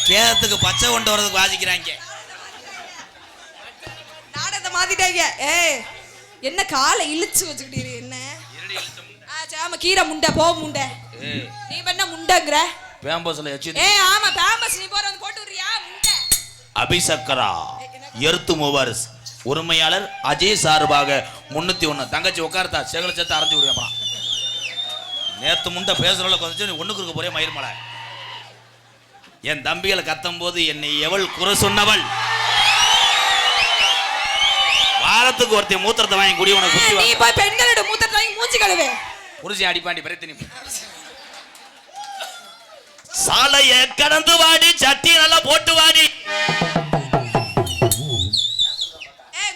கேதத்துக்கு பச்சை கொண்டு வரதுக்கு வாசிக்கிறாங்க. நாடகத்தை மாத்திட்டாங்க. என்ன காலை இழுச்சு வச்சுக்கிட்டீரு என்ன? ஆமா கீரை முண்டை போ முண்டை. நீ பண்ண முண்டைங்கற பேம்பஸ்ல எச்சி. ஆமா பேம்பஸ் நீ போற வந்து போட்டு விடுறியா முண்டை. அபிசக்கரா எர்த் மூவர்ஸ் உரிமையாளர் அஜய் சார்பாக 301. தங்கச்சி உட்கார்த்தா சேகல சேர்த்து அரைஞ்சு விடுவேன். அப்புறம் நேத்து முண்டை பேசுறவள கொஞ்சம் நீ ஒண்ணுக்கு இருக்க போறே மயிர்மலை. என் தம்பிகளை கத்தும் போது என்னை எவள் குறை சொன்னவள்? வாரத்துக்கு ஒருத்தி மூத்திரத்தை வாங்கி குடி உனக்கு குத்தி. நீ போய் பெண்களோட மூத்திரத்தை வாங்கி மூஞ்சி கழுவே. புருஷன் அடிப்பாண்டி பிரச்சனை. சாலைய கடந்து வாடி சட்டி நல்லா போட்டு வாடி.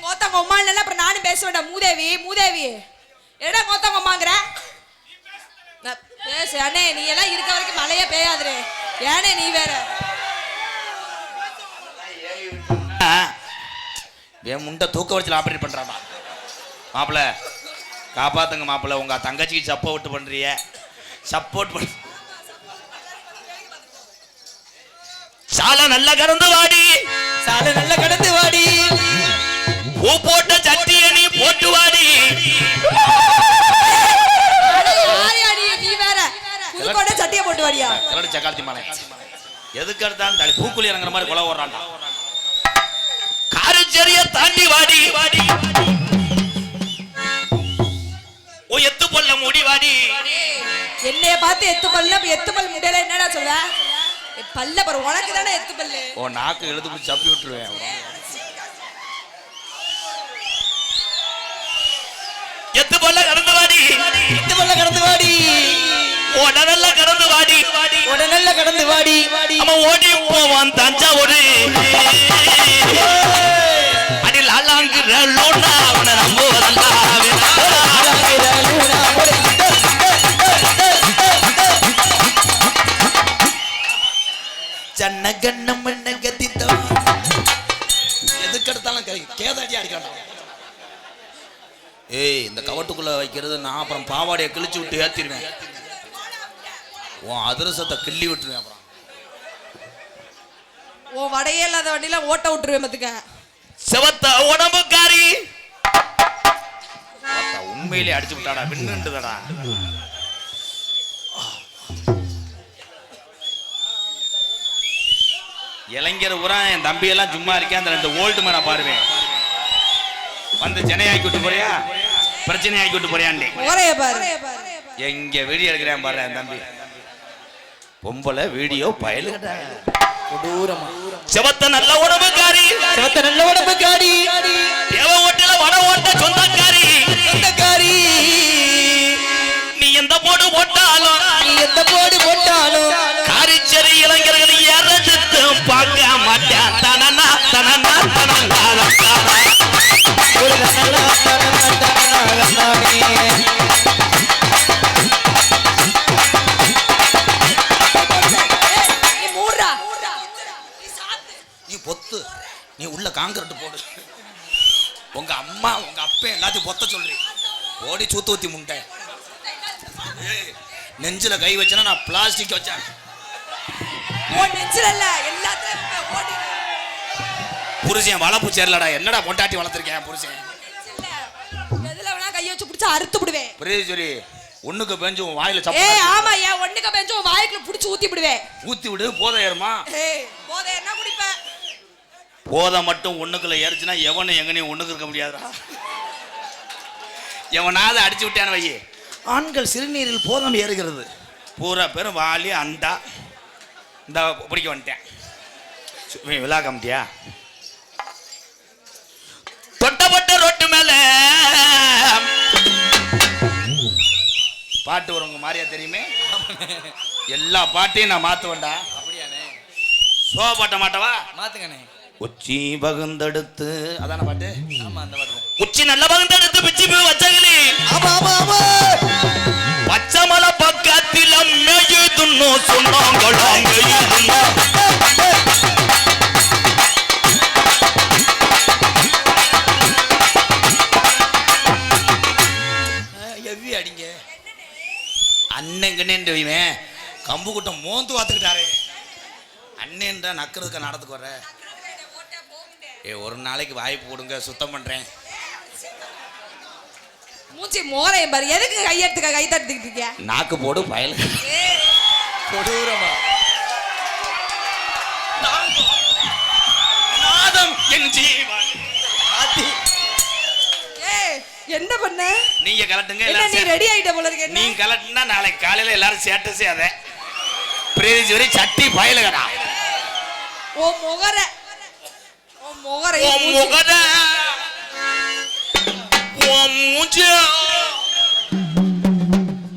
கோத்தங்க அம்மால அப்புறம் நானும் பேச வேண்டாம். மூதேவி மூதேவி எடா கோத்தங்க அம்மாங்கற பேசு. அண்ணே நீ எல்லாம் இருக்க வரைக்கும் மழையே பெய்யாதுரே. ஏனே நீ வேற என் முண்டை தூக்க வச்சு ஆபரேட் பண்றாமா. மாப்பிள்ள காப்பாத்துங்க மாப்பிள்ள. உங்க தங்கச்சிக்கு சப்போர்ட் பண்றிய சப்போர்ட் பண்ண. சாலை நல்லா கடந்து வாடி. சாலை நல்லா கடந்து வாடி. பூ போட்ட சட்டிய நீ போட்டு வாடி. நீ வேற பூக்கோட சட்டிய போட்டு வாடியா? கரடி சக்காத்தி மானே எதுக்கு எடுத்தாலும் தலை பூக்குழி இறங்குற மாதிரி கொலை ஓடுறான்டா. காரச்சேரிய தாண்டி வாடி வாடி. ஓ எத்து பொல்ல முடி வாடி. என்னைய பார்த்து எத்து பல்ல எத்து பல் முடியல என்னடா சொல்ற? பல்ல பாரு உனக்கு தானே எத்து பல்லு. ஓ நாக்கு எழுது பிடிச்சி சப்பி விட்டுருவேன். எத்து பொல்ல கடந்து வாடி. எத்து பொல்ல கடந்து வாடி. உடனல்ல கடந்து வாடி. உடனல்ல கடந்து வாடி. அவன் ஓடி போவான் தஞ்சாவூர். அடி லாலாங்கிற லோனா அவனை நம்புவதல்ல. சன்ன கண்ணம் என்ன கத்தித்தான். எதுக்கு எடுத்தாலும் கேதாடி அடிக்காண்டான். ஏய் இந்த கவட்டுக்குள்ள வைக்கிறது நான் அப்புறம் பாவாடையை கிழிச்சு விட்டு ஏத்திடுவேன். உன் அதிரசத்தை கிள்ளி விட்டுருவேன். அப்புறம் ஓ வடையே இல்லாத வண்டியில ஓட்ட விட்டுருவேன். மத்துக்க செவத்த உடம்புக்காரி உண்மையிலே அடிச்சு விட்டாடா. விண்ணுண்டதடா. இளைஞர் ஊரா என் தம்பி எல்லாம் சும்மா இருக்கேன். அந்த 2 ஓல்டு மேன பாருவேன். வந்து சென்னையாக்கி விட்டு போறியா பிரச்சனை ஆக்கி விட்டு போறியாண்டி. எங்க வீடியோ எடுக்கிறேன் பாரு என் தம்பி. பொம்பளை வீடியோ பயலுகடா கொடூரமா. செவத்த நல்ல உடம்புக்காரி. செவத்த நல்ல உடம்புக்காரி. தேவ ஓட்டல வட ஓட்ட சொந்தக்காரி. சொந்தக்காரி நீ எந்த போடு போட்டாலும் நீ எந்த போடு போட்டாலும் காரிச்சேரி இளைஞர்கள் யாரத்து பார்க்க மாட்டேன். தனனா தனனா தனனா ஒரு தனனா தனனா நீ பொத்து. நீ உள்ள காங்கிரட்டு போடு. உங்க அம்மா உங்க அப்பா எல்லாத்தையும் பொத்த சொல்றீ. ஓடி சூத்து ஊத்தி முண்டை. நெஞ்சில கை வச்சனா நான் பிளாஸ்டிக் வச்சேன். புருஷன் வளப்பு சேரலடா. என்னடா பொண்டாட்டி வளர்த்திருக்கேன் புருஷன். கை வச்சு பிடிச்சு அறுத்து விடுவேன். பிரேஸ்வரி ஒண்ணுக்கு பெஞ்சு உன் வாயில சப்ப. ஆமா ஏன் ஒண்ணுக்கு பெஞ்சு உன் வாய்க்குள்ள பிடிச்சு ஊத்தி விடுவேன். ஊத்தி விடு போதை ஏறுமா. போதை என்ன குடிப்ப? போதை மட்டும் ஒண்ணுக்குள்ள ஏறிச்சுனா எவனும் எங்கனையும் ஒண்ணுக்கு இருக்க முடியாதுடா. எவனாவது அடிச்சு விட்டான வையே. ஆண்கள் சிறுநீரில் போதம் ஏறுகிறது. பூரா பேரும் வாலி அண்டா இந்த பிடிக்க வந்துட்டேன். விழா கமிட்டியா தொட்டப்பட்ட ரோட்டு மேல பாட்டு வருங்க மாதிரியா தெரியுமே. எல்லா பாட்டையும் நான் மாத்துவேன்டா. அப்படியானே? சோக பாட்ட மாட்டவா? மாத்துங்கண்ணே. உச்சி பகுந்தெடுத்து அதான பாட்டு. ஆமா அந்த பாட்டு. உச்சி நல்ல பகுந்தெடுத்து பிச்சி போய் வச்சகிளி. ஆமா ஆமா ஆமா. பச்சமல பக்கத்தில மேயுதுன்னோ சொன்னாங்களா மேயுதுன்னோ. எவ்வி அடிங்க அண்ணங்கன்னு கம்பு கூட்டம் மோந்து பார்த்துக்கிட்டாரு. அண்ணேன்ற நக்கிறதுக்கு நடத்துக்கு வர ஒரு நாளைக்கு வாய்ப்பு கொடுங்க சுத்தம் பண்றேன். மூச்சி மோரையும் பாரு, எதுக்கு கையெடுத்துக்க கை தட்டிக்கிட்டு இருக்கியா? நாக்கு போடு பயல் கொடூரமா நாதம் என் ஜீவன். என்ன பண்ண? நீங்க கலட்டுங்க. நீ ரெடி ஆயிட்ட போல இருக்கு. நீ கலட்டுனா நாளைக்கு காலையில எல்லாரும் சேட்ட செய்யாத பிரேதிச்சு வரை சட்டி பயலுகடா. ஓ முகர ஓ முகர ஓ முகர ஓ மூஞ்ச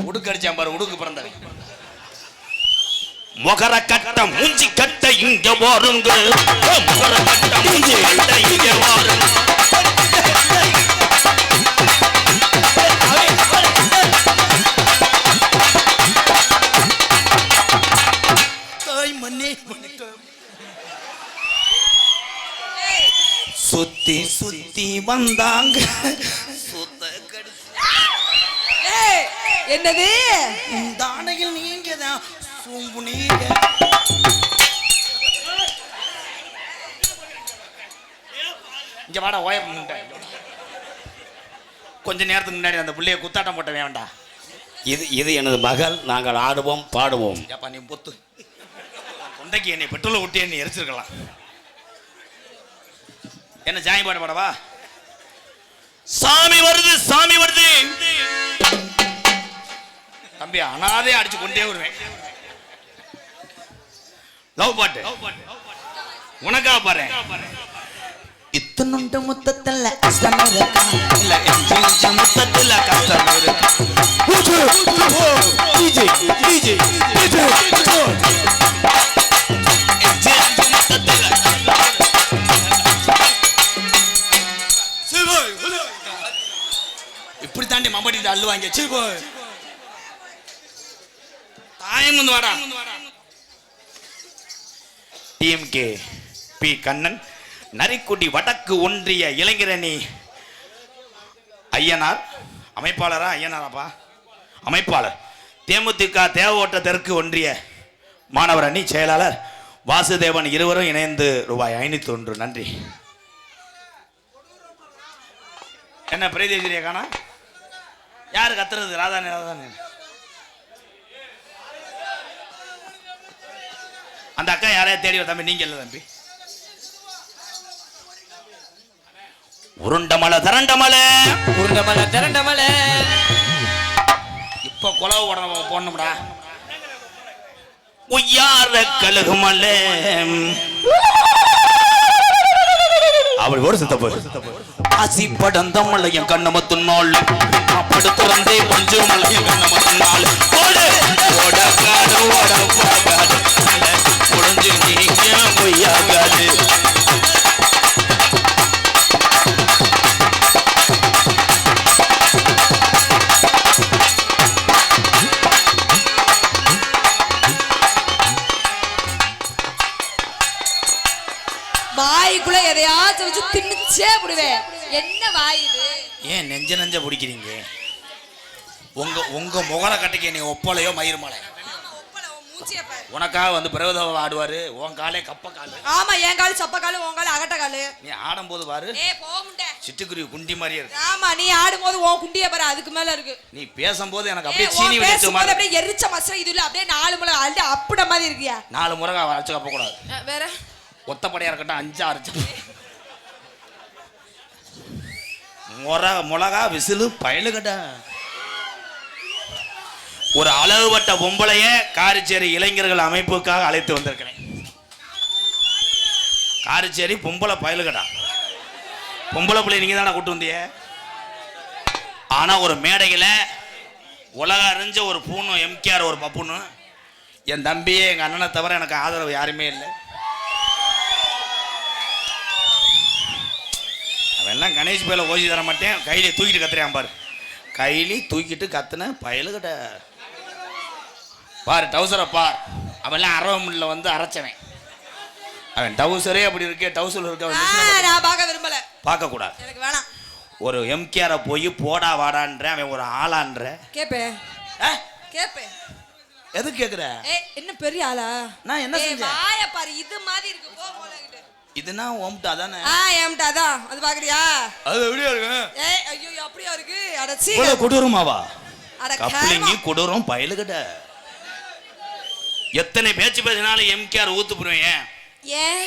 உடுக்கு அடிச்சான் பாரு, உடுக்கு பிறந்தவன். முகர கட்ட மூஞ்சி கட்ட இங்க வாருங்க, முகர கட்ட மூஞ்சி கட்ட இங்க வாருங்க. சுத்தி சுத்தி வந்தாங்க என்னது தானையில் நீங்க தான் நீங்க. இங்க வாடா ஓய கொஞ்ச நேரத்துக்கு முன்னாடி அந்த பிள்ளைய குத்தாட்டம் போட்ட வேண்டா. இது எனது மகள், நாங்கள் ஆடுவோம் பாடுவோம். ஏப்பா நீ பொத்து கொண்டைக்கு என்னை பெட்ரோலை விட்டு என்னை எரிச்சிருக்கலாம். என்ன ஜாமி பாட பாடவா? சாமி வருது சாமி வருது. தம்பி அனாதே அடிச்சு கொண்டே வருவேன். லவ் பாட்டு உனக்கா பாரு. இத்தனுண்ட முத்தத்துல கஷ்டம் இருக்கா, இல்ல எஞ்ச முத்தத்துல கஷ்டம் இருக்கா. டிஜே டிஜே டிஜே இப்படி தாண்டி மம்பட்டி அள்ளுவாங்க. தாயம் வந்து வாடா. டிஎம்கே பி கண்ணன், நரிக்குடி வடக்கு ஒன்றிய இளைஞரணி ஐயனார், அமைப்பாளரா ஐயனாராப்பா அமைப்பாளர், தேமுதிக தேவஓட்ட தெற்கு ஒன்றிய மாணவர் அணி செயலாளர் வாசுதேவன், இருவரும் இணைந்து ரூபாய் 501. நன்றி. என்ன பிரதேசிரியா காணா? யாரு கத்துறது? ராதானே ராதானே. அந்த அக்கா யாரையா தேடி தம்பி, நீங்க இல்ல தம்பி. உருண்டமலை திரண்டமலை உருண்டமலை திரண்டமலை. இப்ப குலவு உடனே போடணும்டா. உய்யார கழுகுமலை அப்படி ஒரு சித்தப்பு ஆசி படம் தமிழையும் கண்ணமத்து நாள் படுத்துறந்தே கொஞ்சம் மலையும் கண்ணமத்து நாள் ஓட ஓட காடு ஓட போகாது முடிஞ்சு நீங்க பொய்யாகாது. வாய்க்குள்ள எதையாச்சும் வச்சு திணிச்சே விடுவேன். என்ன வாய் இது? ஏன் நெஞ்ச நெஞ்ச பிடிக்கிறீங்க? உங்க முகர கட்டைக்கு நீ ஒப்பலையோ மயிர்மலை உனக்காக வந்து பிரபதம் ஆடுவாரு. உன் காலே கப்ப காலு. ஆமா, என் காலு சப்ப காலு, உன் காலு அகட்ட காலு. நீ ஆடும் போது பாரு சிட்டுக்குருவி குண்டி மாதிரியே இருக்கு. ஆமா, நீ ஆடும் போது உன் குண்டிய பாரு அதுக்கு மேல இருக்கு. நீ பேசும்போது எனக்கு அப்படியே சீனி வச்ச மாதிரி அப்படியே எரிச்ச மசம் இதுல அப்படியே 4 முறை அள்ளி அப்பட மாதிரி இருக்கியா? 4 முறை அரைச்சு கப்ப கூடாது. வேற ஒத்தப்படையா இருக்கட்டும் 5 அரைச்சு மிளகா விசிலு பயலுகட்டா. ஒரு அளவுபட்ட பொம்பளைய காரிச்சேரி இளைஞர்கள் அமைப்புக்காக அழைத்து வந்திருக்கிறேன். காரிச்சேரி பொம்பளை பயலுகடா. பொம்பளை பிள்ளை நீங்க தானே கூட்டு வந்திய. ஆனா ஒரு மேடையில உலக அறிஞ்ச ஒரு பூணு எம்கேஆர் ஒரு பப்புன்னு என் தம்பியே எங்க அண்ணனை தவிர எனக்கு ஆதரவு யாருமே இல்லை. அவெல்லாம் கணேஷ் பையில ஓசி தர மாட்டேன். கையில தூக்கிட்டு கத்துறான் பாரு. கையில தூக்கிட்டு கத்துன பயலுகட்ட பாரு. டவுசரை பார். அவெல்லாம் அரவமில்ல வந்து அரைச்சவன். அவன் டவுசரே அப்படி இருக்கே. டவுசர் இருக்க நான் பார்க்க விரும்பல. பார்க்க கூடாது. எனக்கு வேணாம். ஒரு எம்கேஆரை போய் போடா வாடான்ற அவன் ஒரு ஆளான்ற கேப்பே கேப்பே எதுக்கு கேக்குற? என்ன பெரிய ஆளா? நான் என்ன செஞ்சேன்? வாய பாரு, இது மாதிரி இருக்கு. போ போலகிட்ட. இதுனா ஓம்டா தானே? ஏம்டா அதான். அது பாக்குறியா? அது எப்படியா இருக்கு? ஐயோ அப்படியே இருக்கு. அட சீ. இவ்வளவு கொடூரமாவா? அட கப்ளிங்கி கொடூரம் பயலுகிட்ட. எத்தனை பேச்சு பேசினாலும் எம்கேஆர் ஊத்து போடுவேன். ஏன்?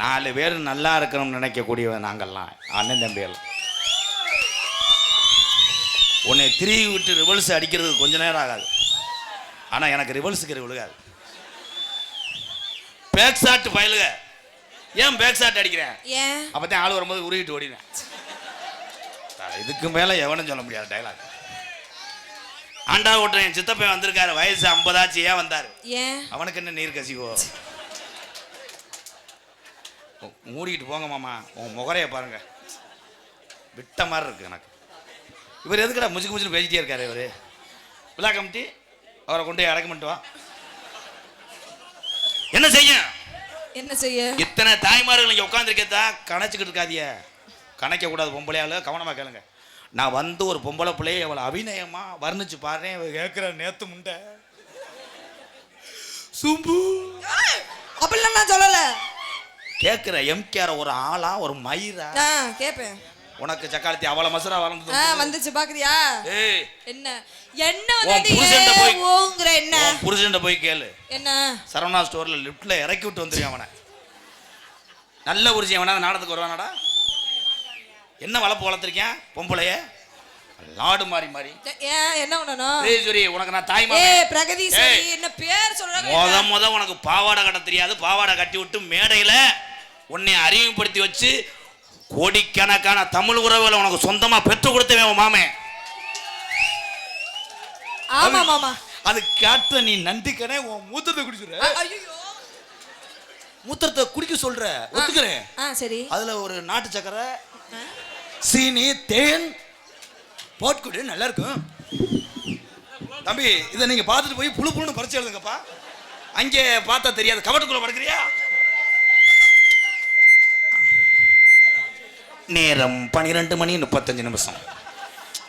4 பேர் நல்லா இருக்கணும்னு நினைக்கக்கூடியவன் நாங்கள்லாம், அண்ணன் தம்பிகள். உன்னை திரும்பி விட்டு ரிவல்ஸ் அடிக்கிறதுக்கு கொஞ்ச நேரம் ஆகாது. ஆனால் எனக்கு ரிவல்ஸுக்கு விழுகாது. Back shot பயலுக. ஏன் பேக் ஷாட் அடிக்கிறேன்? ஏன்? அப்பதான் ஆள் வரும்போது உருகிட்டு ஓடினேன். இதுக்கு மேலே எவனும் சொல்ல முடியாது டைலாக். ஆண்டா ஓட்டுறேன். என் சித்தப்பையன் வந்திருக்காரு, வயசு 50 ஆச்சு. ஏன் வந்தாரு? ஏன்? அவனுக்கு என்ன நீர் கசிவோ? மூடிக்கிட்டு போங்க மாமா, உன் முகரையை பாருங்க, விட்ட மாதிரி இருக்கு எனக்கு. இவர் எதுக்குடா முச்சுக்கு முச்சுன்னு பேசிட்டே இருக்காரு இவர்? விழா கமிட்டி அவரை கொண்டு போய் அடக்கம் பண்ணிட்டு வா. என்ன செய்ய? என்ன செய்ய? இத்தனை தாய்மார்கள் இங்கே உட்காந்துருக்கேதா கணச்சிக்கிட்டு இருக்காதிய. கணக்க கூடாது பொம்பளையால, கவனமா கேளுங்க. நான் வந்து ஒரு பொம்பளை பிள்ளையை எவ்வளோ அபிநயமா வர்ணிச்சு பாருறேன். கேட்குற நேத்து முண்டை சும்பு அப்படிலாம் நான் சொல்லல. கேட்குற எம்கேஆர் ஒரு ஆளா ஒரு மயிரா? கேட்பேன். உனக்கு சக்காலத்தி அவளை மசரா வளர்ந்து வந்துச்சு பாக்குறியா? என்ன என்ன என்ன புருஷன் போய் கேளு. என்ன? சரவணா ஸ்டோர்ல லிப்ட்ல இறக்கி விட்டு வந்துருக்கேன் அவனை. நல்ல புருஷன் அவனா நாடத்துக்கு வருவானாடா? என்ன வளர்ப்பு வளர்த்துருக்கேன் பொம்பளைய லாடு மாறி மாறி. என்ன பண்ணணும்? சரி உனக்கு நான் தாய்மா. பிரகதீஸ்வரி என்ன பேர் சொல்றாங்க? முத உனக்கு பாவாடை கட்ட தெரியாது. பாவாடை கட்டி விட்டு மேடையில உன்னை அறிமுகப்படுத்தி வச்சு கோடிக்கணக்கான தமிழ் உறவுகளை உனக்கு சொந்தமா பெற்று கொடுத்தவன் மாமே. ஆமா மாமா. அது காட்ட நீ நன்றிக்கனே உன் மூத்திரத்தை குடிச்சுற. மூத்திரத்தை குடிக்க சொல்ற, ஒத்துக்கிறேன். சரி. அதுல ஒரு நாட்டு சக்கரை, சீனி, தேன் போட்டுக்குடு, நல்லா இருக்கும். தம்பி இதை நீங்க பார்த்துட்டு போய் புழு புழுன்னு பறிச்சு எழுதுங்கப்பா. அங்கே பார்த்தா தெரியாது, கவட்டுக்குள்ள படுக்கிறியா? நேரம் 12:35.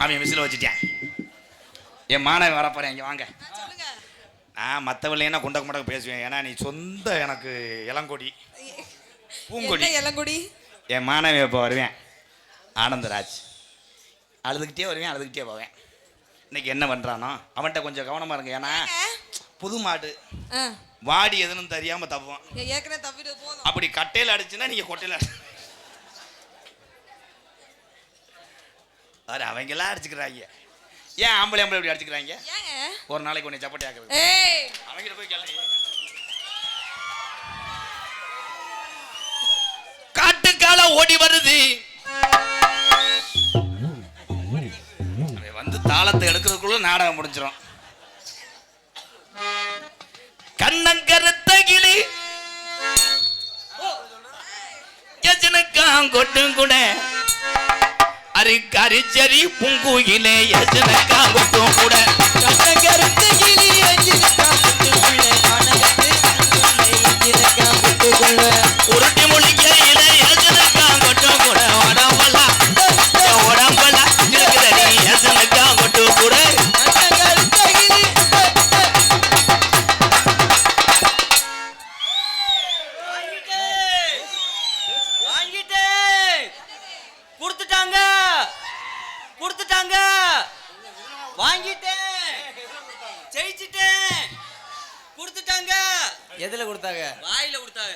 அவன் விசில வச்சுட்டேன். என் மாணவன் வரப்போறேன், இங்கே வாங்க. நான் மற்றவள்ளைன்னா குண்டக்க முடக்க பேசுவேன். ஏன்னா நீ சொந்த எனக்கு இளங்கொடி பூங்கொடி. இளங்கொடி என் மாணவன் இப்போ வருவேன், ஆனந்தராஜ். அழுதுகிட்டே வருவேன், அழுதுகிட்டே போவேன். இன்னைக்கு என்ன பண்ணுறானோ அவன்கிட்ட கொஞ்சம் கவனமாக இருங்க. ஏன்னா புது மாடு வாடி எதுன்னு தெரியாமல் தப்புவான். அப்படி கட்டையில் அடிச்சுன்னா நீங்கள் கொட்டையில் அடி. அவங்கெல்லாம் அடிச்சுக்கிறாங்க. ஏன் ஆம்பளை இப்படி அடிச்சுக்கிறாங்க? ஒரு நாளைக்கு உன்னை சப்பட்டி ஆக்குறது. அவங்கிட்ட போய் கேள்வி. காட்டுக்கால ஓடி வருது. வந்து தாளத்தை எடுக்கிறதுக்குள்ள நாடகம் முடிஞ்சிடும். கண்ணங்கருத்த கிளி கொட்டும் கூட அரிச்சரி பூங்குயிலே யஜனக்கா கொட்டும் கூட. கண்ணங்கருத்த கிளி உருட்டி மொழிக்கையில யஜனக்கா கொட்டும் கூட. உடம்பெல்லாம் இருக்கிற யஜனக்கா கொட்டும் கூட. கொடுத்துட்டாங்க, வாங்கிட்டேன், ஜெயிச்சிட்டேன். கொடுத்துட்டாங்க. எதுல கொடுத்தாங்க? வாயில கொடுத்தாங்க.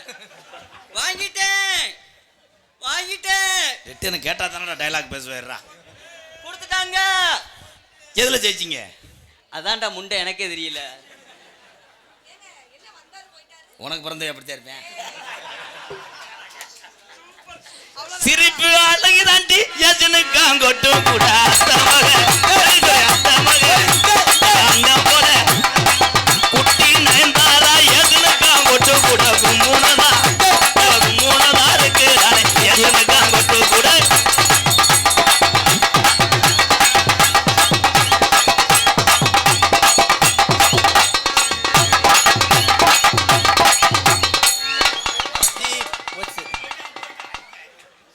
வாங்கிட்டேன், ரிட்டர்ன் கேட்டா தானடா டைலாக் பேசுவேறா. கொடுத்துட்டாங்க. எதுல ஜெயிச்சிங்க? அதான்டா முண்டை, எனக்கே தெரியல. உனக்கு பிறந்த எப்படித்தான் இருப்பேன். சிரிப்பு அழகு தாண்டி யஜனுக்கா கொட்டும் கூட. குட்டி நயன்தாரா யஜனுக்கா கொட்டும் கூட. கும்முனதா இருக்கு யஜனுக்கா கொட்டும் கூட.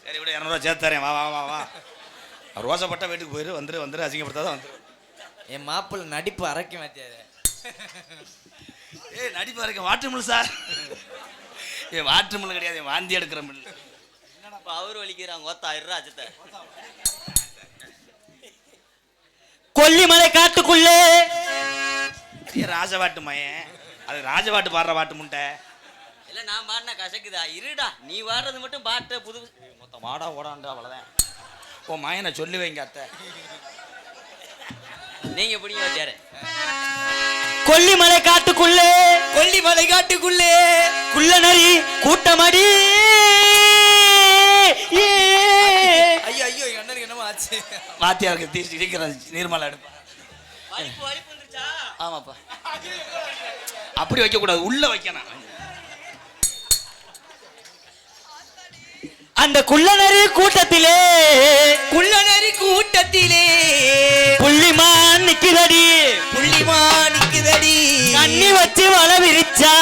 சரி விட 200 சேர்த்தாரேன். வா வா வா வா. ரோசப்பட்ட வீட்டுக்கு போயிரு. வந்துரு அசிங்கப்படுத்தாதான் வந்துரு. என் மாப்பிள்ள நடிப்பு அரைக்க மாத்தியாரு. ஏய் நடிப்பா இருக்க வாட்டர் மில் சார். ஏ வாட்டர் மில் கிடையாது, வாந்தி எடுக்கிற மில். என்னடா அவர் வலிக்கிறாங்க ஓத்தா இருராஜத்தை. கொல்லிமலை காட்டுக்குள்ளே ராஜவாட்டு மயன், அது ராஜவாட்டு பாடுற வாட்டு முண்டை. இல்ல நான் பாடினா கசக்குதா, இருடா நீ பாடுறது மட்டும் பாட்ட புது மொத்தம் மாடா ஓடாண்டா அவ்வளோதான். ஓ மயனை சொல்லி வைங்க அத்தை. நீங்க பிடிங்க வச்சாரு. கொல்லிமலை காட்டுக்குள்ளே கொல்லிமலை காட்டுக்குள்ளே குள்ள நரி கூட்டமடி. ஐயோ ஐயோ அண்ணனுக்கு என்னமோ ஆச்சு. வாத்தியாருக்கு தீர்ச்சி சீக்கிரம் நீர்மலை எடுப்பா. வலிப்பு வலிப்பு வந்துருச்சா? ஆமாப்பா, அப்படி வைக்க கூடாது, உள்ள வைக்கணும். அந்த குள்ளநரி கூட்டத்திலே குள்ளநரி கூட்டத்திலே புள்ளிமான் நிக்குதடி. புள்ளிமான் நிக்குதடி. கண்ணி வச்சு வள விரிச்சா.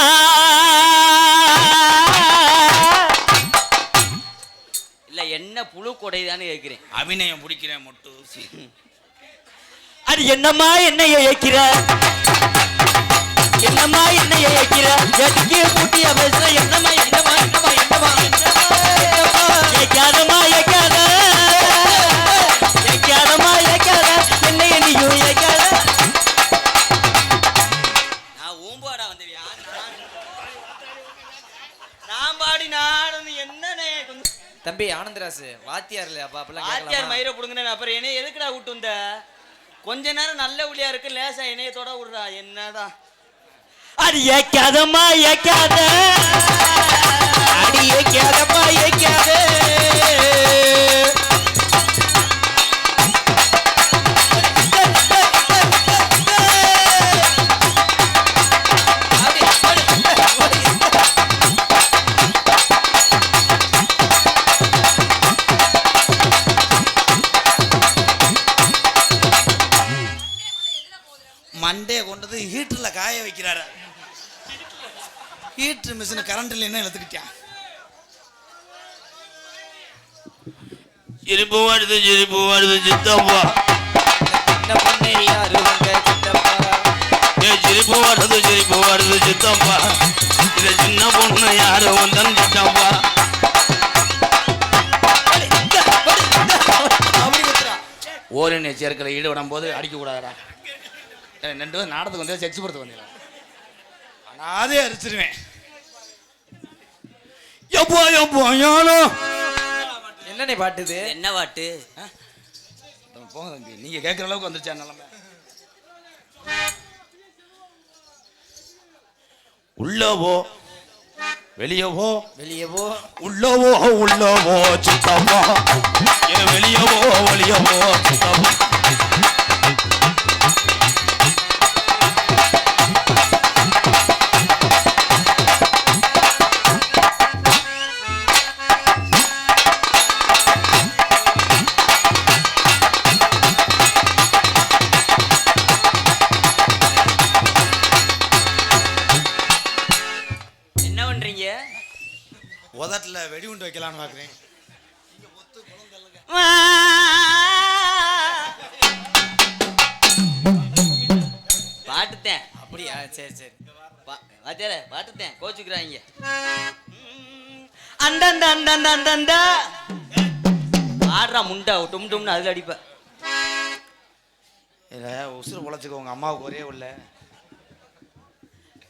இல்ல என்ன புழு கொடைதான்னு கேட்கிறேன். அபிநயம் பிடிக்கிறேன் மொட்டு. அது என்னம்மா என்னைய ஏக்கிற, என்னம்மா என்னைய ஏக்கிற, எதுக்கே பூட்டிய பேசுற, என்னம்மா என்னம்மா என்னம்மா என்னம்மா ஏக்காதம்மா ஏக்காத, ஏக்காதம்மா ஏக்காத, என்னைய நீயும் ஏக்காத. நான் ஊம்பாடா வந்தவியா? நான் பாடி நாடு என்னனே தம்பி ஆனந்தராசு வாத்தியார் இல்லையா? அப்ப அப்பெல்லாம் ஆத்தியார் கேட்கலாமா? மயிரை புடுங்கினேன். அப்புறம் என்ன எதுக்குடா விட்டு வந்த? கொஞ்ச நேரம் நல்ல ஒளியா இருக்கு, லேசா இணையத்தோட விடுறா. என்னடா அது ஏக்காதம்மா ஏக்காத, அடி ஏக்காதம்மா ஏக்காத. மண்டே கொண்டது ஹீட்டரில் காய வைக்கிறாரு. ஹீட்டர் மிஷின் கரண்ட்ல என்ன எடுத்துக்கிட்டான். சிரிப்பு வருது சித்தப்பா. சின்ன பொண்ணு யாரு உங்க சித்தப்பா? சிரிப்பு வருது சித்தப்பா. இது சின்ன பொண்ணு யாரு வந்தன் சித்தப்பா. ஓரினை சேர்க்கல ஈடுபடும் போது அடிக்க கூடாதா. 2 பேரும் நாடத்துக்கு வந்து செக்ஸ் பொறுத்து வந்தீங்க. அதே அரிச்சிருவேன். என்னண்ணே பாட்டுது? என்ன பாட்டு? போங்க தம்பி, நீங்க கேட்குற அளவுக்கு வந்துருச்சா நிலைமை. உள்ளவோ வெளியவோ வெளியவோ உள்ளவோ சித்தப்பா. வெளியவோ வெளியவோ சித்தப்பா. உதட்டில் வெடிகுண்டு வைக்கலான்னு பார்க்குறேன். பாட்டுத்தேன் அப்படியா? சரி சரி வாத்தியார பாட்டுத்தேன், கோச்சுக்கிறாங்க. அந்தந்த அந்தந்த அந்தந்த ஆடுறா முண்டா டும் டும்னு அதில் அடிப்ப. இல்லை உசுறு பொழைச்சிக்க, உங்கள் அம்மாவுக்கு ஒரே உள்ள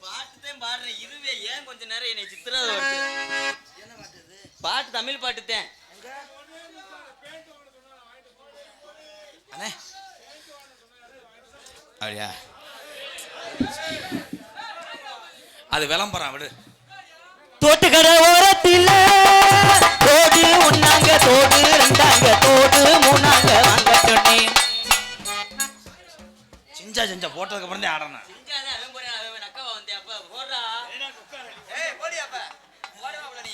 பாட்டுத்தேன் பாடுறேன். இதுவே ஏன் கொஞ்ச நேரம் என்னை சித்திரவதை வருது? பாட்டு தமிழ் பாட்டுத்தேன். அண்ணே அப்படியா? அது விளம்பரம் விடு. தோட்டுக்கடை ஓரத்தில் தோடு ஒன்னாங்க, தோடு ரெண்டாங்க, தோடு மூணாங்க வாங்க சொன்னேன். செஞ்சா போட்டதுக்கு அப்புறம் தான் ஆடணும்.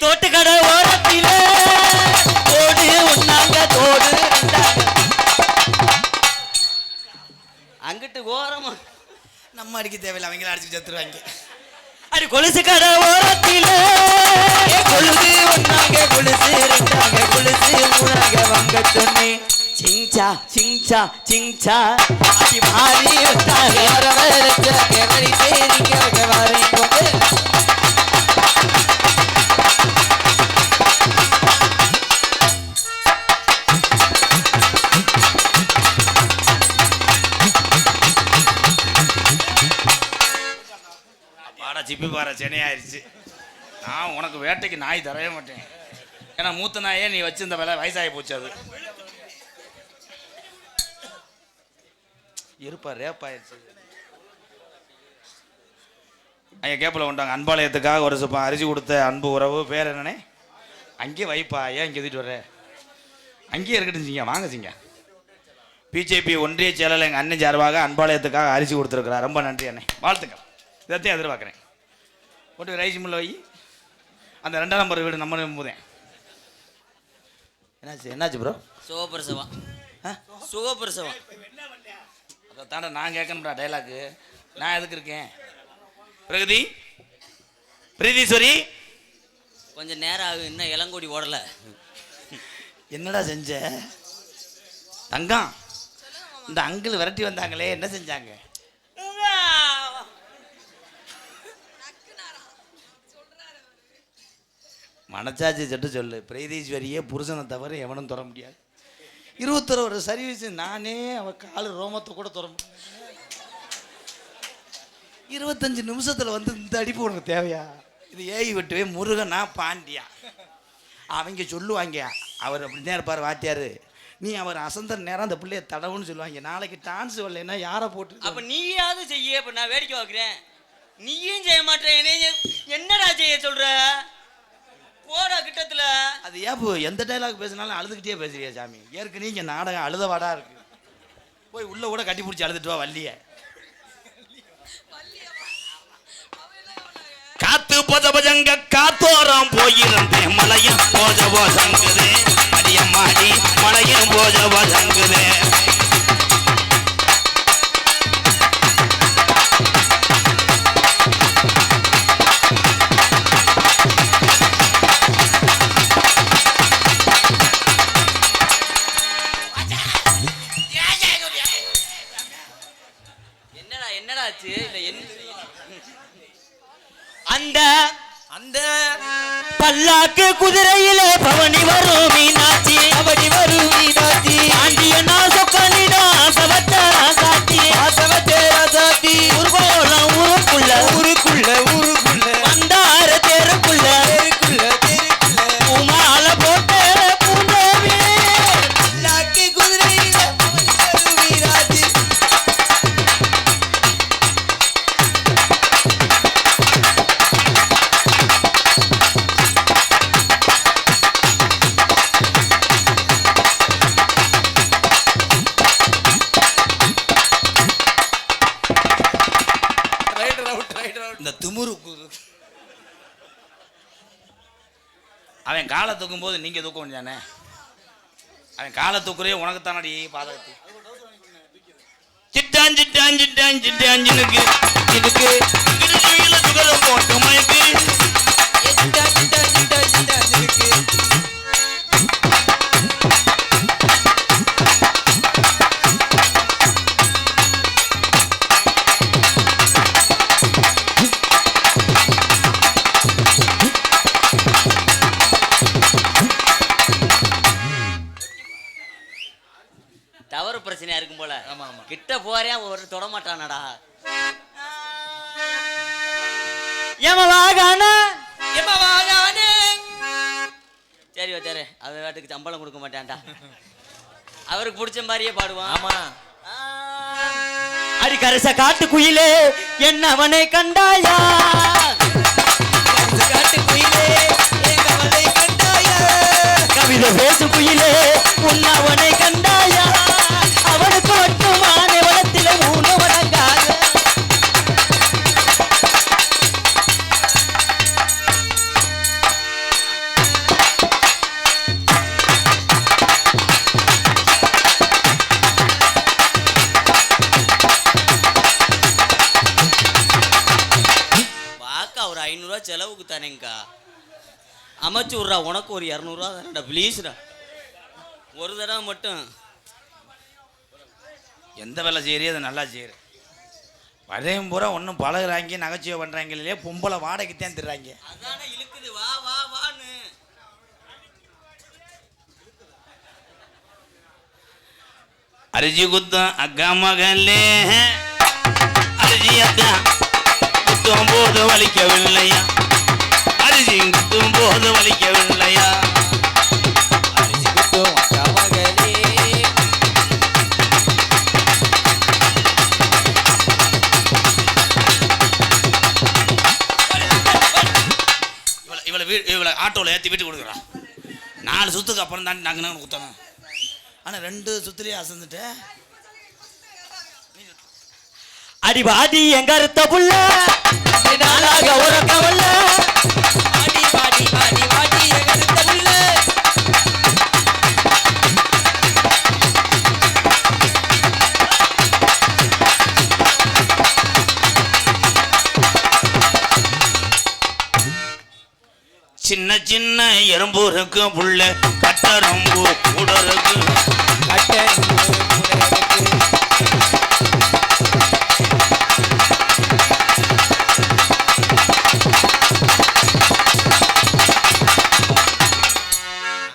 தோட்டுக்கடை ஓரத்தில் தோடு ஒன்னாங்க, தோடு ரெண்டாங்க. அங்கிட்டு ஓரமா நம்ம அடிக்க தேவையில்லை, அவங்கள அடிச்சு செத்துருவாங்க. அடி கொலுசு கடை ஓரத்தில் கொலுசு ஒன்னாங்க, கொலுசு ரெண்டாங்க, கொலுசு மூணாங்க வாங்க சொன்னேன். சிங்சா சிங்சா சிங்சா அடி மாறி வந்தாங்க. சிப்பி பாறை சென்னையாயிருச்சு. நான் உனக்கு வேட்டைக்கு நாய் தரவே மாட்டேன். ஏன்னா மூத்த நாயே நீ வச்சிருந்த வேலை வயசாகி போச்சு. அது இருப்பா ரேப்பாயிருச்சு. ஐயா கேப்பில் கொண்டாங்க. அன்பாலயத்துக்காக ஒரு சுப்பா அரிசி கொடுத்த அன்பு உறவு பேர் என்னன்னே அங்கேயே வைப்பா. ஏன் இங்கே எழுதிட்டு வர்ற? அங்கேயே இருக்கட்டும் சிங்க. வாங்க சிங்க. பிஜேபி ஒன்றிய செயலாளர் எங்கள் அண்ணன் சார்பாக அன்பாலயத்துக்காக அரிசி கொடுத்துருக்குறா. ரொம்ப நன்றி அண்ணே, வாழ்த்துக்கள். இதைத்தையும் எதிர்பார்க்குறேன். போட்டு ரைஸ் மில்ல வை. அந்த 2ஆம் நம்பர் வீடு நம்ம போதேன். என்னாச்சு ப்ரோ? சுகப்பிரசவம். சுகப்பிரசவம் அதை தாண்ட நான் கேட்கணும்டா டைலாக்கு. நான் எதுக்கு இருக்கேன்? பிரகதி பிரீதீஸ்வரி கொஞ்சம் நேரம் ஆகும், இன்னும் இளங்கோடி ஓடல. என்னடா செஞ்ச தங்கம்? இந்த அங்கிள் விரட்டி வந்தாங்களே, என்ன செஞ்சாங்க? மனச்சாட்சி சட்டு சொல்லு. பிரீதீஸ்வரியே புருஷனை தவிர எவனும் தொட முடியாது. 21 வருஷம் சர்வீஸ். நானே அவ காலு ரோமத்தை கூட தொட முடியும். 25 நிமிஷத்தில் வந்து இந்த அடிப்பு உனக்கு தேவையா? இது ஏய் விட்டுவே முருகனா பாண்டியா அவங்க சொல்லுவாங்க. அவர் அப்படிதான் இருப்பார் வாத்தியார். நீ அவர் அசந்த நேரம் அந்த பிள்ளைய தடவுன்னு சொல்லுவாங்க. நாளைக்கு டான்ஸ் வரலைன்னா யாரை போட்டு? அப்ப நீயாவது செய்ய. இப்ப நான் வேடிக்கை பார்க்குறேன், நீயும் செய்ய மாட்டேன். என்னடா செய்ய சொல்ற? போடா கிட்டத்துல. அது ஏன் எந்த டைலாக் பேசினாலும் அழுதுகிட்டே பேசுறியா சாமி? ஏற்கனவே இங்கே நாடகம் அழுதவாடா இருக்கு. போய் உள்ள கூட கட்டி பிடிச்சி அழுதுட்டு வா வள்ளிய. காத்து போத பஜங்க காத்தோரம் போயிருந்தேன். மலையும் போத போசங்குது அடியம்மாடி. மலையும் போத போசங்குது. என்னடா ஆச்சு? அந்த அந்த பல்லாக்கு குதிரையில பவனி வரும் மீனாட்சி. பவனி வரும் மீனாட்சி. ஆண்டியனா சொக்கலிடா சவத்தரா சாத்தி. சவத்தரா சாத்தி. ஊர்கோலம் ஊருக்குள்ள ஊருக்குள்ள ஊருக்குள்ள வந்தார தெருக்குள்ள தெருக்குள்ள தெருக்குள்ள உமால போட்டேர பூந்தேவி. பல்லாக்கு குதிரையில பவனி வரும் மீனாட்சி. இந்த திமுரு அவன் காலை தூக்கும் போது நீங்க தூக்க வேண்டியதானே? அவன் காலை தூக்குறே உனக்கு தானடி பாதகத்தி. சிட்டான் சிட்டான் சிட்டான் சிட்டான் ஜினுக்கு இதுக்கு கிருஷ்ணகிரியில சுகரம் போட்டு மயக்கு. சிட்டான் சிட்டான் சிட்டான் சிட்டான் ஜினுக்கு. தவறு பிரச்சனையா இருக்கும் போல. கிட்ட போறியா ஒரு தொட மாட்டானடா. சரி வச்சாரு. அவன் வீட்டுக்கு சம்பளம் கொடுக்க மாட்டான்டா. அவருக்கு பிடிச்ச மாதிரியே பாடுவான். ஆமா. அடி கரச காட்டு குயிலே என்ன அவனை கண்டாயா? காட்டு குயிலே அவனை கண்டாயா? கவிதை பேசு குயிலே உன்ன அவனை கண்டாயா? அவனுக்கு மட்டுமான வளத்தில மூணு வழங்காத. பாக்கா ஒரு 500 ரூபா செலவுக்கு தானேங்கா. அமைச்சு விட்றா. உனக்கு ஒரு 200 ரூபா தானடா ப்ளீஸ்டா. ஒரு தடவை மட்டும். எந்த வேலை செய்யறியோ அதை நல்லா செய்யற. வரையும் பூரா ஒன்றும் பழகுறாங்க நகைச்சுவை பண்ணுறாங்க இல்லையா? பொம்பளை வாடகைக்கு தான் திடுறாங்க. அதானே இழுக்குது. வா வா வான்னு. அரிசி குத்தம் அக்கா மகளே அரிசி அக்கா குத்து குத்தும் போது வலிக்கவில்லையா அரிசி குத்தும் போது வலிக்கவில்லையா அரிசி குத்தும் அக்கா மகளே இவளை ஆட்டோவில் ஏற்றி வீட்டுக்கு கொடுக்குறான் 4 சுத்துக்கு அப்புறம் தான் நாங்கள் குத்தணும் ஆனால் 2 சுத்துலேயே அசந்துட்டேன் அடிவாடி எங்க அறுத்த புள்ள நாளாக உறக்கவல்ல ஆடி பாடி ஆடி வாடி எகருத்த புள்ள சின்ன சின்ன எறும்பு இருக்கு புள்ள கட்டரம்பு கூட இருக்கு கட்ட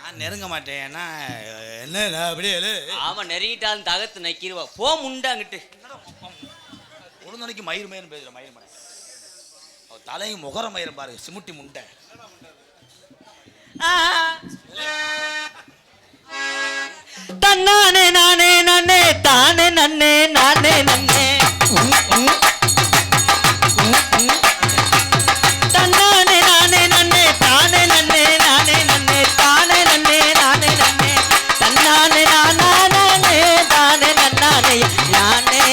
நான் நெருங்க மாட்டேன் ஏன்னா என்ன அப்படியே ஆமா நெருங்கிட்டாலும் தகத்து நக்கிடுவா போ முண்டாங்கிட்டு ஒரு நாளைக்கு மயிர் மயிரும் பேசுற மயிர் மயிர் தலையும் முகர மயிரும் பாருங்க சிமுட்டி முண்டை தன்னானே நானே நானே தானே நன்னே நானே நன்னே தன்னானே நானே நன்னே தானே நன்னே நானே நன்னே தானே நன்னே நானே நன்னே தன்னானே நானா நானே தானே நன்னானே நானே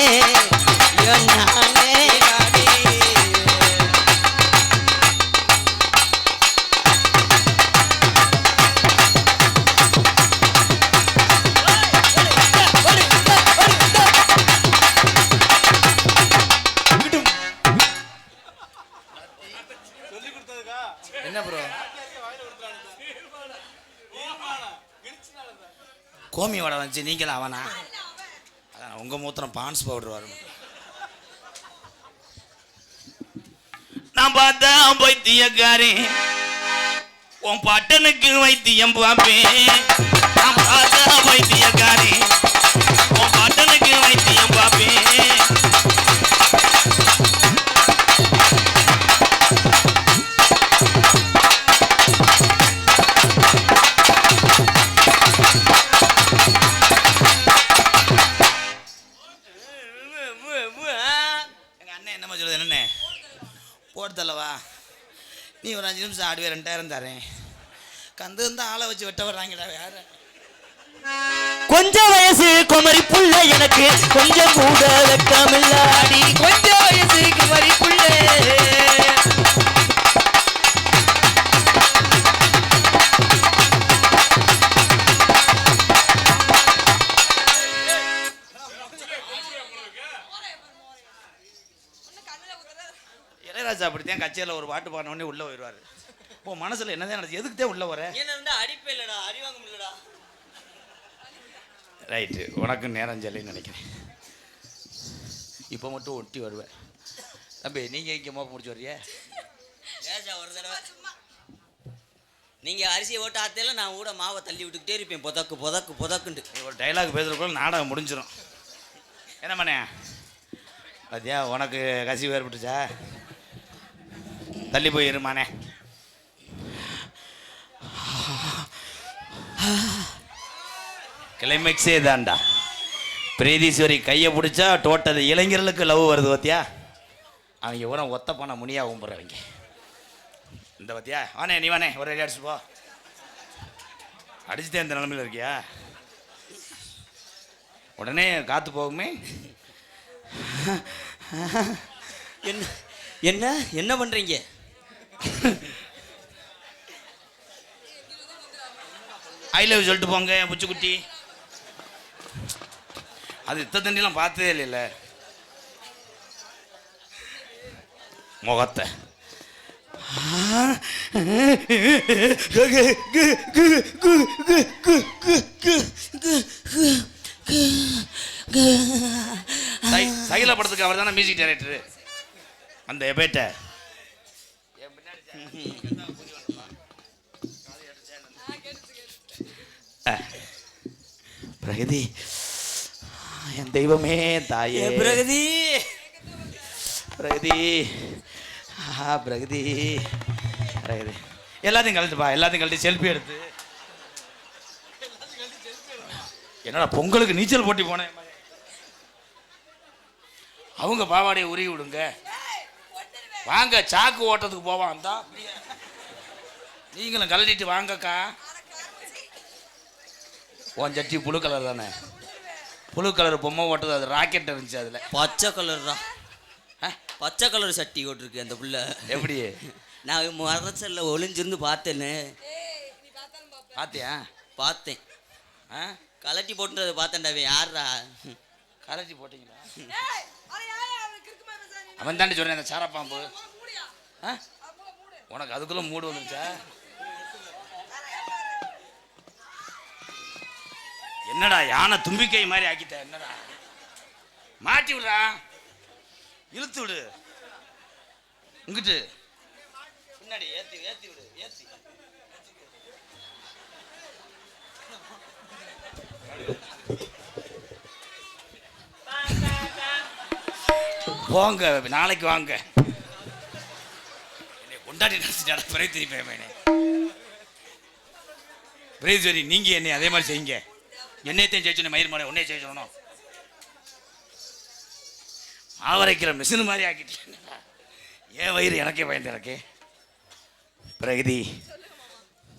யோ நானே என்ன ப்ரோ கோமி வடை வந்துச்சு நீங்களும் அவனா அதான் உங்க மூத்திரம் பான்ஸ் பவுடர் வரும் நான் பார்த்தா வைத்தியக்காரி உன் பட்டனுக்கு வைத்தியம் பார்ப்பேன் நான் பார்த்தா வைத்தியக்காரி உன் பட்டனுக்கு வைத்தியம் பார்ப்பேன் போட்டு தள்ளவா நீ ஒரு 5 நிமிஷம் ஆடுவே 2000 தரேன் கந்து இருந்தால் ஆளை வச்சு வெட்ட வர்றாங்கடா யாரு கொஞ்சம் வயசு குமரி புள்ள எனக்கு கொஞ்சம் கூட வெக்கமில்லாடி கொஞ்சம் வயசு குமரி புள்ள இளையராஜா அப்படித்தான் கச்சேரியில் ஒரு பாட்டு பாடினோடனே உள்ளே போயிடுவார் இப்போ மனசில் என்னதான் நடக்குது எதுக்குதான் உள்ளே வர என்ன இருந்தா அடிப்பே இல்லடா அடி வாங்க முடியலடா ரைட்டு உனக்கு நேரம் சொல்லின்னு நினைக்கிறேன் இப்போ மட்டும் ஒட்டி வருவேன் தம்பி நீங்கள் இங்கே மோப்ப முடிச்சு வர்றிய லேசா ஒரு தடவை நீங்க அரிசியை ஓட்ட ஆத்தையில நான் கூட மாவை தள்ளி விட்டுக்கிட்டே இருப்பேன் புதக்கு புதக்கு புதக்குண்டு நீ ஒரு டைலாக் பேசுகிறக்குள்ள நாடகம் முடிஞ்சிடும் என்ன பண்ணே பாத்தியா உனக்கு கசிவு ஏற்பட்டுச்சா தள்ளி போய் இருமானே கிளைமேக்ஸே தான்டா பிரீதீஸ்வரி கையை பிடிச்சா டோட்டல் இளைஞர்களுக்கு லவ் வருது பார்த்தியா அவங்க கூட ஒத்த பண்ண முனியா கும்பிட்றவங்க இந்த பார்த்தியா வானே நீ வானே ஒரு அடி அடிச்சு போ அடிச்சுட்டே இந்த நிலமையில் இருக்கியா உடனே காற்று போகுமே என்ன என்ன என்ன பண்றீங்க ஐ லவ் சொல்லிட்டு போங்க என் புச்சுக்குட்டி அது இத்த தண்ணிலாம் பார்த்ததே இல்லைல்ல முகத்தை சைல படத்துக்கு அவர் தானே மியூசிக் டைரக்டரு அந்த எபேட்ட பிரகதி என் தெய்வமே தாயே பிரகதி பிரகதி பிரகதி பிரகதி எல்லாத்தையும் கழட்டுப்பா, எல்லாத்தையும் கழட்டி செல்ஃபி எடுத்து. என்னடா பொங்கலுக்கு நீச்சல் போட்டி போனேன். அவங்க பாவாடையை உருவி விடுங்க. வாங்க சாக்கு ஓட்டத்துக்கு போவான் தான். நீங்களும் கழட்டிட்டு வாங்கக்கா. உன் சட்டி புழு கலர் தானே? புழு கலர் பொம்மை ஓட்டது, அது ராக்கெட் இருந்துச்சு. அதில் பச்சை கலர் தான். பச்சை கலர் சட்டி ஓட்டிருக்கு அந்த புள்ள. எப்படி? நான் மரச்சல்ல ஒளிஞ்சிருந்து பார்த்தேன்னு. பார்த்தியா? பார்த்தேன். கலட்டி போட்டுறதை பார்த்தேன்டாவே. யாரா கலட்டி போட்டீங்களா? அவன் தாண்டி சொல்றேன் அந்த சாரப்பாம்பு. உனக்கு அதுக்குள்ள மூடு வந்துச்சா? என்னடா யானை தும்பிக்கை மாதிரி ஆக்கிட்ட? என்னடா மாட்டி விடுறா, இழுத்து விடு. இங்கிட்டு பின்னாடி ஏத்தி ஏத்தி விடு. ஏத்தி போங்க, நாளைக்கு வாங்க. கொண்டாடி நினைச்சிட்டாட பிறகு திருப்பி பிரேஸ்வரி, நீங்க என்னை அதே மாதிரி செய்யுங்க. என்னையத்தையும் ஜெயிச்சு மயிர் மாலை உன்னைய ஜெயிச்சணும். ஆவரைக்கிற மிஷின் மாதிரி ஆக்கிட்டு ஏன் வயிறு எனக்கே பயந்து எனக்கு. பிரகதி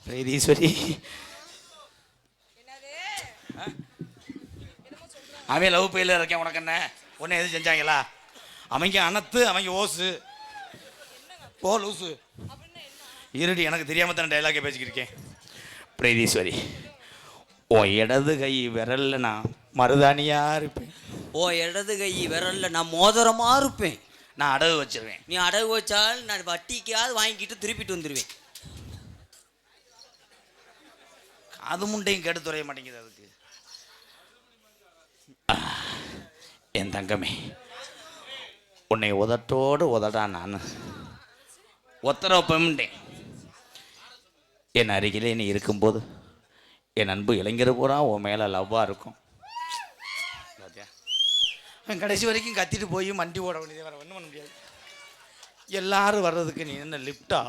பிரகதீஸ்வரி, அவன் லவ் பையில இருக்கேன். உனக்கு என்ன ஒன்று எதுவும் செஞ்சாங்களா? அவங்க அனத்து, அவங்க ஓசு போ லூசு இருடி. எனக்கு தெரியாம தானே டைலாக்கே பேசிக்கிருக்கேன். பிரகதீஸ்வரி, உன் இடது கை விரல்ல நான் மருதாணியா இருப்பேன். ஓ இடது கை விரல்ல நான் மோதிரமா இருப்பேன். நான் அடகு வச்சிருவேன். நீ அடகு வச்சால் நான் வட்டிக்காவது வாங்கிட்டு திருப்பிட்டு வந்துடுவேன். அது முண்டையும் கேட்டு துறைய மாட்டேங்குது. அதுக்கு என் தங்கமே, உன்னை உதட்டோடு உதடா நான் ஒத்தரப்பேன். என் அருகிலே நீ இருக்கும்போது என் அன்பு இளைஞர் பூரா உன் மேலே லவ்வாக இருக்கும். கடைசி வரைக்கும் கத்திட்டு போய் மண்டி ஓட வேண்டியது, வேறு ஒன்றும் பண்ண முடியாது. எல்லாரும் வர்றதுக்கு நீ என்ன லிஃப்டா?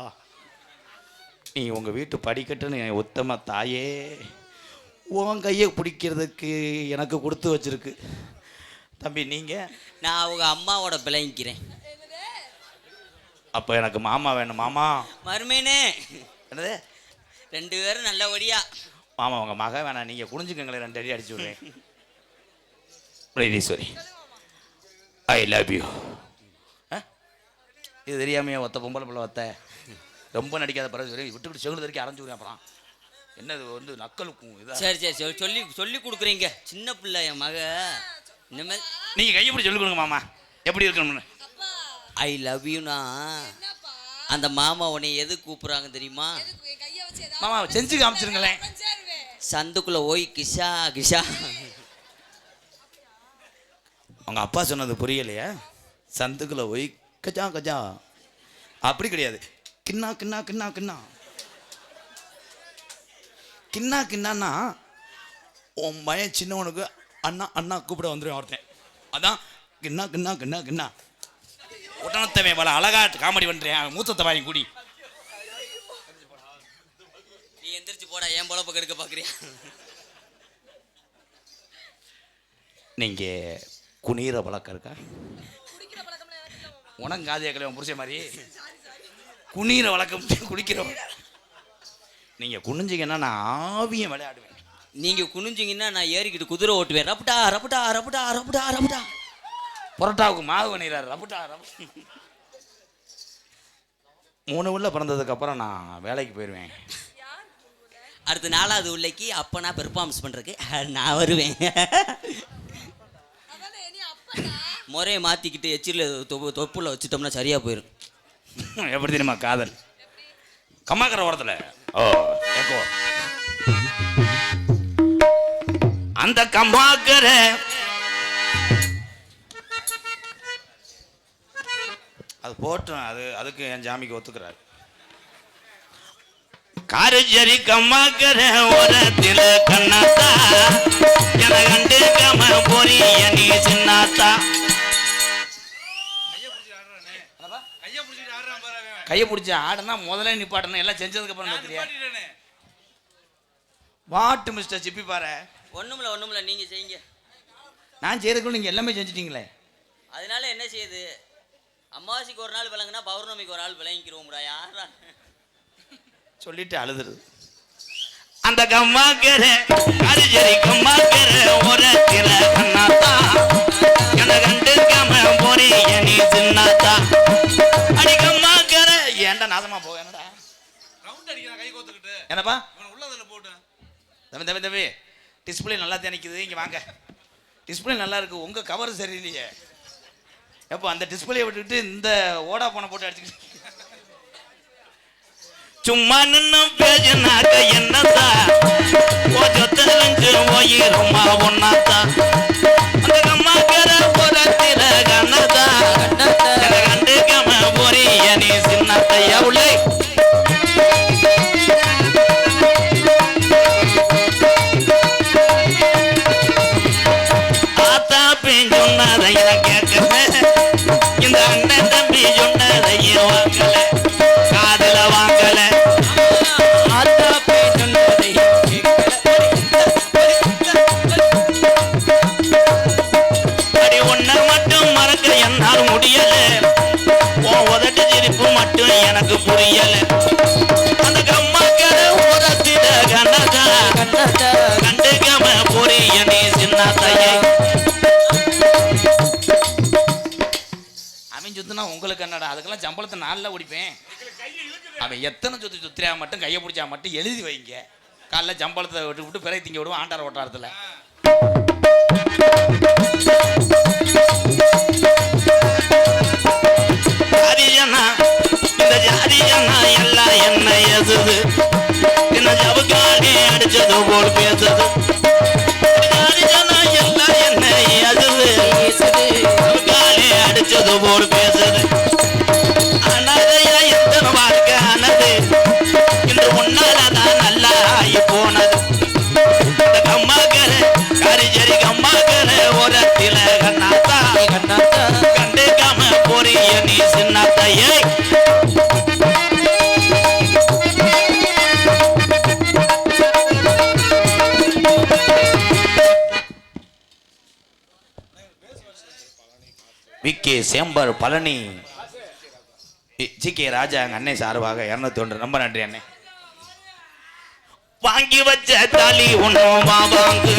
நீ உங்கள் வீட்டு படிக்கட்டுன்னு உத்தம தாயே, உன் கையை பிடிக்கிறதுக்கு எனக்கு கொடுத்து வச்சிருக்கு. தம்பி நீங்கள்? நான் அவங்க அம்மாவோட பிள்ளைங்கிறேன். அப்போ எனக்கு மாமா வேணும். மாமா மருமேனே. என்னது? 2 பேரும் நல்லபடியா. மாமா உங்கள் மக வேணாம், நீங்கள் குனிஞ்சுக்கங்களே, 2 அடி அடிச்சு விடுறேன். Pragatheeswari, I love you. இது தெரியாமையே ஒத்த பொம்பளை பிள்ளை ஒத்த ரொம்ப நடிக்காத பிறகு விட்டுக்கிட்டு செகுடு வரைக்கும் அரைஞ்சு விடுறேன். அப்புறம் என்னது வந்து நக்கலுக்கும் இதா? சரி சரி சொல்லி சொல்லி கொடுக்குறீங்க. சின்ன பிள்ளை என் மக. இனிமேல் நீங்கள் கையை பிடி சொல்லி கொடுங்க மாமா, எப்படி இருக்கணும்னு. ஐ லவ் யூனா அந்த மாமா உன்னை எது கூப்பிடுறாங்க தெரியுமா? மாமா செஞ்சு காமிச்சிருங்களேன். சந்துக்குள்ள ஓய் கிஷா கிஷா. அவங்க அப்பா சொன்னது புரியலையா? சந்துக்குள்ள ஓய் கஜா கஜா அப்படி கிடையாது. கிண்ணா கிண்ணா கிண்ணா கிண்ணா கிண்ணா கிண்ணான்னா உன் பையன் சின்னவனுக்கு அண்ணா அண்ணா கூப்பிட வந்துடுவேன் ஒருத்தன். அதான் கிண்ணா கிண்ணா கிண்ணா கிண்ணா. உடனத்தவே பல அழகா காமெடி பண்ணுறேன். மூத்தத்தை வாங்கி கூடி. நீ எந்திரிச்சு போடா, ஏன் பொழப்ப கெடுக்க பார்க்குறியா? நீங்கள் குனிகிற பழக்கம் இருக்கா? உனக்கு காதியா கலைவன் புருஷ மாதிரி குனிகிற வழக்கம். குளிக்கிற நீங்கள் குனிஞ்சிங்கன்னா நான் ஆவியம் விளையாடுவேன். நீங்கள் குனிஞ்சிங்கன்னா நான் ஏறிக்கிட்டு குதிரை ஓட்டுவேன். ரப்புடா ரப்புடா ரப்புடா ரப்புடா ரப்புடா. பொரோட்டாவுக்கு மாவு பண்ணிடுறாரு. ரப்புட்டா ரப்பு. 3 உள்ள பிறந்ததுக்கப்புறம் நான் வேலைக்கு போயிடுவேன். அடுத்த 4வது உள்ளைக்கு அப்போ நான் பெர்ஃபார்மன்ஸ் பண்ணுறதுக்கு நான் வருவேன். முறையை மாற்றிக்கிட்டு எச்சில் தொப்புல வச்சுட்டோம்னா சரியாக போயிடும். எப்படி தெரியுமா காதல்? கம்மாக்கிற ஓரத்தில் ஓ ஏக்கோ அந்த கம்மாக்கிற அது போட்டோம். அதுக்கு என் ஜாமிக்கு ஒத்துக்கிறாரு. காரஜரி கம்மாக்கிற ஓரத்தில் கண்ணாத்தா என கண்டு கம பொரிய நீ சின்னாத்தா. கையை பிடிச்சி ஆடுனா முதல்ல நிப்பாட்டணும், எல்லாம் செஞ்சதுக்கு அப்புறம் நினைக்கிறியா? வாட்டு மிஸ்டர் சிப்பி பாரு. ஒண்ணுமில்ல நீங்க செய்யுங்க. நான் செய்யறதுக்குள்ள நீங்க எல்லாமே செஞ்சிட்டீங்களே. அதனால என்ன செய்யுது, அமாவாசைக்கு ஒரு நாள் விளங்குனா பௌர்ணமிக்கு ஒரு நாள் விளங்கிக்கிறோம்டா. யாரா சொல்லிட்டு அழுதுரு. அந்த கம்மாக்கர அரிஜரி கம்மாக்கர ஒரத்தில கண்ணாத்தா என கண்டுக்காம போறீங்க நீ சின்னாத்தா. அடி கம்மாக்கர ஏன்டா நாசமா போக என்னடா ரவுண்ட் அடிக்கிறான் கை கோத்துக்கிட்டு. என்னப்பா இவன் உள்ளதுல போடு. தம்பி டிஸ்பிளே நல்லா நிக்குது, இங்க வாங்க. டிஸ்பிளே நல்லா இருக்கு, உங்க கவர் சரியில்லையே. எப்போ அந்த டிஸ்பிளே விட்டுட்டு இந்த ஓடா போன போட்டு அடிச்சுக்கிட்டு சும்மா நின்னும் பேஜனாக்க என்னதா ஓஜத்தலஞ்சு ஓயிரமா ஒன்னாதா. அந்த கம்மாக்கர புறத்தில கண்ணதா கண்டுக்காம போறிய நீ சின்னத்தையா உள்ளே. ஆத்தா பெஞ்சொன்னதை கேட்கல, இந்த அண்ணன் தம்பி சொன்னதையும் வாங்கல, காதல வாங்கல. அடி ஒன்ன மட்டும் மறக்க என்னால் முடியல, உதட்டு சிரிப்பு மட்டும் எனக்கு புரியல. அந்த கம்மாக்கர உரத்திட கண்ணதா கண்டுக்காம புரிய நீ சின்னத்தையே. அவன் சுத்தினா உங்களுக்கு என்னடா, அதுக்கெல்லாம் சம்பளத்தை நாளில் குடிப்பேன். அவன் எத்தனை சுத்திரியா மட்டும் கையை பிடிச்சா மட்டும் எழுதி வைங்க. காலைல சம்பளத்தை விட்டு விட்டு பிறகு திங்க விடுவோம் ஆண்டார ஓட்டாரத்தில். ஜாதிஜனா இந்த ஜாதிஜனா எல்லாம் என்ன எசுது, என்ன ஜவுக்காலே அடிச்சது போல் பேசுது. ஜாதிஜனா எல்லாம் என்ன எசுது, ஜவுக்காலே அடிச்சது போல் பேசுது. அனதையா எத்தனை வாழ்க்கை ஆனது, இன்று உன்னாலதான் நல்லா ஆகி போனது. இந்த கம்மாக்கர கரிஜரி கம்மாக்கர ஓரத்தில கண்ணாத்தா கண்டுக்காம போறிய நீ சின்னத்தையே. V K chamber Palani G K. ராஜா எங்க அண்ணன் சார்பாக 201. ரொம்ப நன்றி அண்ணே. வாங்கி வச்ச தாலி ஒண்ணும் வாங்கு,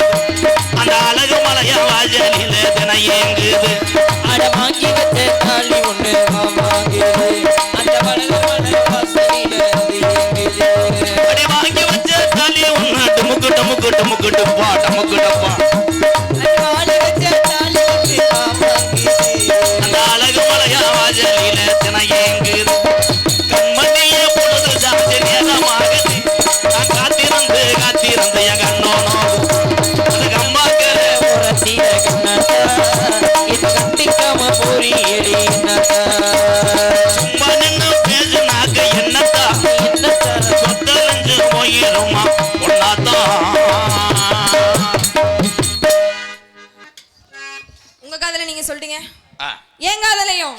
அந்த அழகு மலைய வாஜலில தினை ஏங்குது. அட வாங்கி வச்ச தாலி ஒண்ணு வாங்குது, அந்த அழகு மலைய வாசலில ஏங்குது. அடி வாங்கி வச்ச தாலி ஒண்ணு டமுக்கு டமுக்கு டமுக்கு டப்பா டமுக்கு டப்பா. வாங்கி வச்ச தாலி ஒண்ணு வாங்குது, அந்த அழகு மலைய வாஜலில தினை ஏங்குது. கண்மணிய பொழுது சாட்சி நேரமாகுது, நான் காத்திருந்து காத்திருந்து என் கண்ணோனோ. அந்த கம்மாக்கர உரத்தில கண்ணாத்தா இது கண்டிக்காம போறியடி என்னத்தா. சும்மா நின்னு பேசுனாக்க என்னத்தா சொத்தலஞ்சு போயிருமா ஒன்னாத்தான். உங்க காதல நீங்க சொல்றீங்க, என் காதலையும்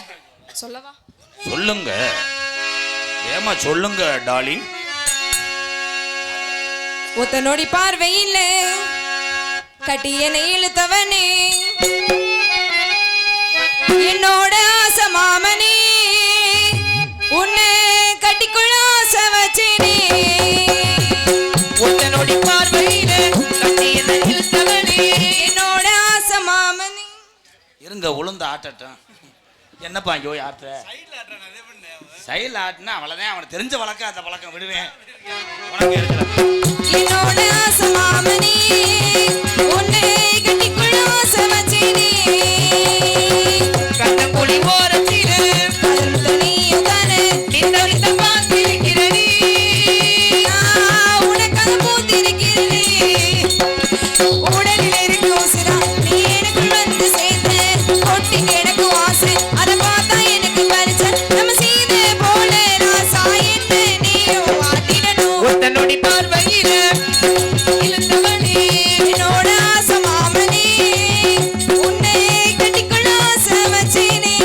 சொல்லவா? சொல்லுங்க ஏமா சொல்லுங்க டார்லிங். ஒத்த நொடி பார்வையில் கட்டி என்னை இழுத்தவனே, என்னோட ஆசை மாமனே, உன்னை கட்டிக்குள்ள ஆசை வச்சேனே. ஒத்த நொடி பார்வையில கட்டி என்னை இழுத்தவனே, என்னோட ஆசை மாமனே. இருங்க உளுந்து ஆட்டட்டும். என்னப்பா இங்கோ ஆட்டுற சைல் ஆட்டுனா அவ்வளவுதான். அவனுக்கு தெரிஞ்ச வழக்கம், அந்த வழக்கம் விடுவேன். உனக்கு இருக்கிற என்னோட ஆசை மாமனே, உன்னை கட்டிக்குள்ள ஆசை வச்சேனே. கண்ணக்குழி ஓரத்தில அதில் துணியும் தானே நின்று பார்த்திருக்கிறனே, உனக்காக பூத்திருக்கிறேனே. உடலில் இருக்கும் சிரா நீ எனக்குள் வந்து சேர்ந்த, கொட்டி கிடக்கும் ஆசை அதை பார்த்தா எனக்கு பறிச்ச. நம்ம சீதை போல ராசா என்ன நீயும் ஆட்டிடணும். ஒத்த நொடி பார்வையில இழுத்தவனே, என்னோட ஆசை மாமனே, உன்னை கட்டிக்குள்ள ஆசை வச்சேனே.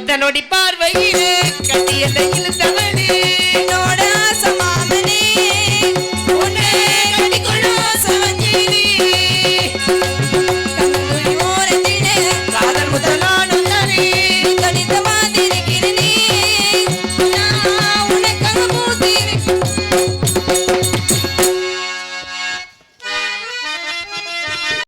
அந்த நொடி பார்வையிலே கட்டி என்னை